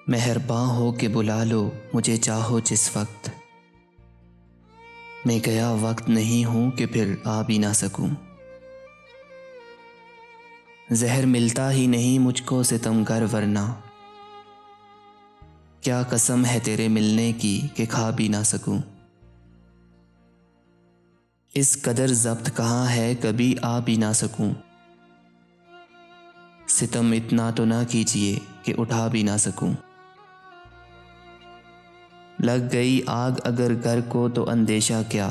मेहरबान हो के बुला लो मुझे चाहो जिस वक्त। मैं गया वक्त नहीं हूँ कि फिर आ भी ना सकूँ। जहर मिलता ही नहीं मुझको सितमगर वरना, क्या कसम है तेरे मिलने की कि खा भी ना सकूँ। इस कदर ज़ब्त कहाँ है कभी आ भी ना सकूँ। सितम इतना तो ना कीजिए कि उठा भी ना सकूँ। लग गई आग अगर घर को तो अंदेशा क्या,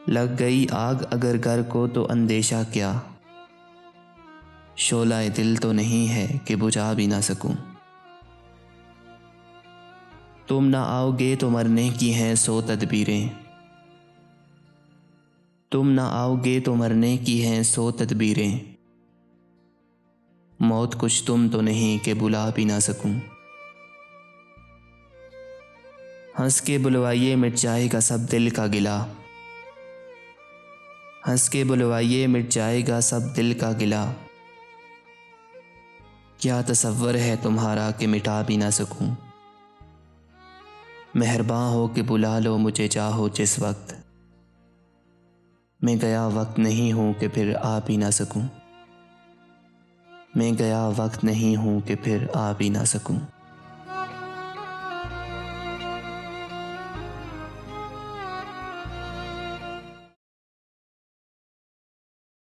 लग गई आग अगर घर को तो अंदेशा क्या। शोलाए दिल तो नहीं है कि बुझा भी ना सकूं। तुम ना आओगे तो मरने की हैं सौ तदबीरें, तुम ना आओगे तो मरने की हैं सौ तदबीरें। मौत कुछ तुम तो नहीं कि बुला भी ना सकूं। हंस के बुलवाइए मिट जाएगा सब दिल का गिला, हंस के बुलवाइए मिट जाएगा सब दिल का गिला। क्या तसव्वुर है तुम्हारा कि मिटा भी ना सकूं। मेहरबान हो के बुला लो मुझे चाहो जिस वक्त। मैं गया वक्त नहीं हूँ कि फिर आ भी ना सकूं। मैं गया वक्त नहीं हूँ कि फिर आ भी ना सकूं।